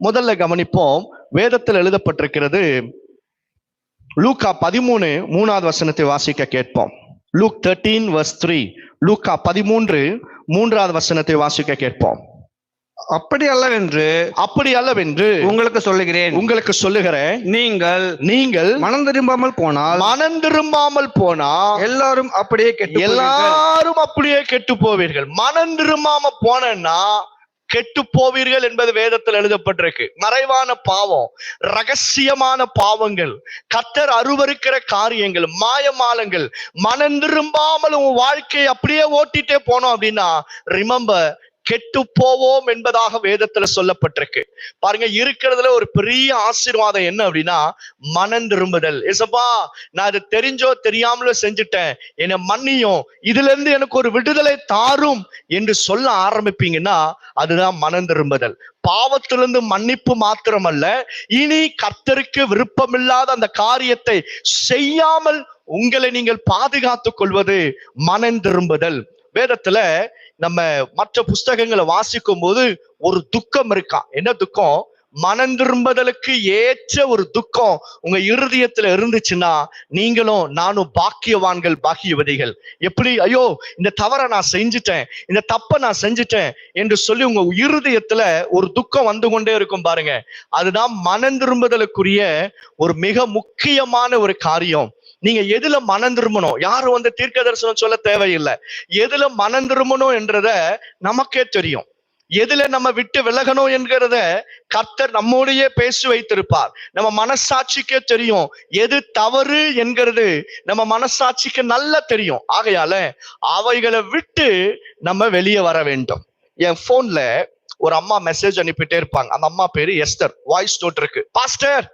முதல்ல கவனிப்போம். வேதத்தில் எழுதப்பட்டிருக்கிறது. லூக்கா 13 3வது வசனத்தை வாசிக்க கேட்போம். லூக் 13:3. லூக்கா 13 3வது வசனத்தை வாசிக்க கேட்போம். அப்படி அல்லவென்று உங்களுக்கு சொல்லுகிறேன், நீங்கள் மனம் திரும்பாமல் போனால் எல்லாரும் அப்படியே கெட்டு போவீர்கள். மனம் திரும்பாம போனா கெட்டு போவீர்கள் என்பது வேதத்தில் எழுதப்பட்டிருக்கு. மறைவான பாவம், ரகசியமான பாவங்கள், கர்த்தர் அருவருக்கிற காரியங்கள், மாயமாலங்கள், மனம் திரும்பாமல் உன் வாழ்க்கையை அப்படியே ஓட்டிட்டே போனோம் அப்படின்னா ரிமெம்பர், கெட்டு போவோம் என்பதாக வேதத்துல சொல்லப்பட்டிருக்கு. பாருங்க, இருக்கிறதுல ஒரு பெரிய ஆசீர்வாதம் என்ன அப்படின்னா மனம் திரும்புதல். ஏசப்பா, நான் அது தெரிஞ்சோ தெரியாமலோ செஞ்சுட்டேன், என்னை மன்னியும், இதுல இருந்து எனக்கு ஒரு விடுதலை தாரும் என்று சொல்ல ஆரம்பிப்பீங்கன்னா அதுதான் மனம் திரும்புதல். பாவத்திலிருந்து மன்னிப்பு மாத்திரமல்ல, இனி கர்த்தருக்கு விருப்பமில்லாத அந்த காரியத்தை செய்யாமல் உங்களை நீங்கள் பாதுகாத்துக் கொள்வது மனம் திரும்புதல். வேதத்துல நம்ம மற்ற புஸ்தகங்களை வாசிக்கும் போது ஒரு துக்கம் இருக்கா. என்ன துக்கம்? மனம் திரும்புதலுக்கு ஏற்ற ஒரு துக்கம் உங்க இருதயத்துல இருந்துச்சுன்னா நீங்களும் நானும் பாக்கியவான்கள், பாக்கியவதிகள். எப்படி, ஐயோ இந்த தவறை நான் செஞ்சுட்டேன், இந்த தப்பை நான் செஞ்சுட்டேன் என்று சொல்லி உங்க இருதயத்துல ஒரு துக்கம் வந்து கொண்டே இருக்கும் பாருங்க. அதுதான் மனம் திரும்புதலுக்குரிய ஒரு மிக முக்கியமான ஒரு காரியம். நீங்க எதுல மனம் திரும்பணும்? யாரும் தீர்க்க தரிசனம் சொல்ல தேவையில்லை. எதுல மனம் திரும்பணும் என்றத நமக்கே தெரியும். எதுல நம்ம விட்டு விலகணும் என்கிறத கர்த்தர் நம்மோடையே பேசி வைத்திருப்பார். நம்ம மனசாட்சிக்கே தெரியும் எது தவறு என்கிறது. நம்ம மனசாட்சிக்கு நல்லா தெரியும். ஆகையால அவைகளை விட்டு நம்ம வெளியே வர வேண்டும். என் போன்ல ஒரு அம்மா மெசேஜ் அனுப்பிட்டே இருப்பாங்க. அந்த அம்மா பேரு எஸ்தர். வாய்ஸ் நோட் இருக்கு. பாஸ்டர்,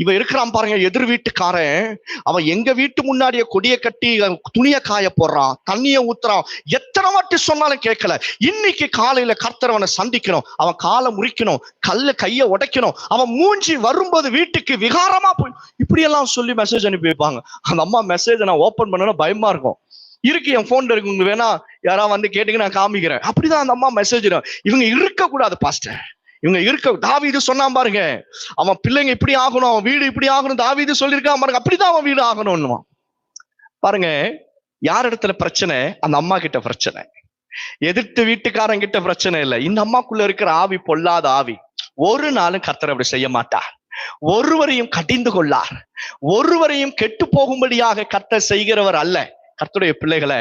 இவன் இருக்கிறான் பாருங்க, எதிர் வீட்டுக்காரன், அவன் எங்க வீட்டு முன்னாடியே கொடிய கட்டி துணிய காய போடுறான், தண்ணிய ஊத்துறான், எத்தனை வாட்டி சொன்னாலும் கேட்கல. இன்னைக்கு காலையில கர்த்தர் அவனை சந்திக்கணும், அவன் காலை முறிக்கணும், கைய உடைக்கணும், அவன் மூஞ்சி வரும்போது வீட்டுக்கு விகாரமா போய், இப்படி எல்லாம் சொல்லி மெசேஜ் அனுப்பி வைப்பாங்க. அந்த அம்மா மெசேஜ் நான் ஓபன் பண்ணணும் பயமா இருக்கும். இருக்கு, என் போன்ல இருக்கு, உங்களுக்கு வேணா யாராவது கேட்டீங்க நான் காமிக்கிறேன். அப்படிதான் அந்த அம்மா மெசேஜ். இவங்க இருக்க கூடாது பாஸ்டர், இவங்க இருக்க. தாவீது சொன்னான் பாருங்க, அவன் பிள்ளைங்க இப்படி ஆகணும், அவன் வீடு இப்படி ஆகணும். தாவீது சொல்லியிருக்கான் பாருங்க, அப்படிதான் அவன் வீடு ஆகணும்னு. பாருங்க, யார் இடத்துல பிரச்சனை? அந்த அம்மா கிட்ட பிரச்சனை. எதிர்த்து வீட்டுக்காரன் கிட்ட பிரச்சனை இல்லை. இந்த அம்மாக்குள்ள இருக்கிற ஆவி பொல்லாத ஆவி. ஒரு நாளும் கர்த்தர் அப்படி செய்ய மாட்டார். ஒருவரையும் கடிந்து கொள்ளார். ஒருவரையும் கெட்டு போகும்படியாக கர்த்தர் செய்கிறவர் அல்ல. கர்த்தருடைய பிள்ளைகளை,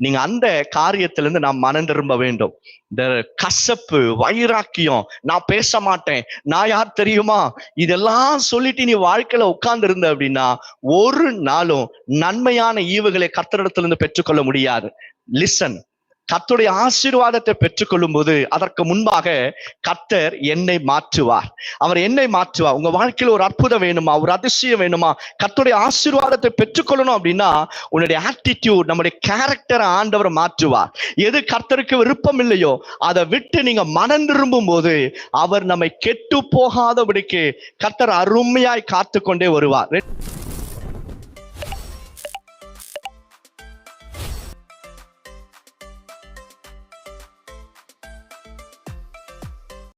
நீங்க அந்த காரியத்திலிருந்து நாம் மனம் திரும்ப வேண்டும். இந்த கசப்பு, வைராக்கியம், நான் பேச மாட்டேன், நான் யார் தெரியுமா, இதெல்லாம் சொல்லிட்டு நீ வாழ்க்கையில உட்கார்ந்து இருந்த அப்படின்னா ஒரு நாளும் நன்மையான ஈவுகளை கர்த்தரிடத்திலிருந்து பெற்றுக்கொள்ள முடியாது. லிசன், கர்த்தருடைய ஆசீர்வாதத்தை பெற்றுக்கொள்ளும் போது அதற்கு முன்பாக கர்த்தர் என்னை மாற்றுவார். அவர் என்னை மாற்றுவார். உங்க வாழ்க்கையில ஒரு அற்புதம் வேணுமா, ஒரு அதிசயம் வேணுமா, கர்த்தருடைய ஆசீர்வாதத்தை பெற்றுக்கொள்ளணும் அப்படின்னா உன்னுடைய ஆட்டிடியூட், நம்முடைய கேரக்டரை ஆண்டவர் மாற்றுவார். எது கர்த்தருக்கு விருப்பம் இல்லையோ அதை விட்டு நீங்க மனம் திரும்பும் போது அவர் நம்மை கெட்டு போகாதபடிக்கு கர்த்தர் அருமையாய் காத்து கொண்டே வருவார்.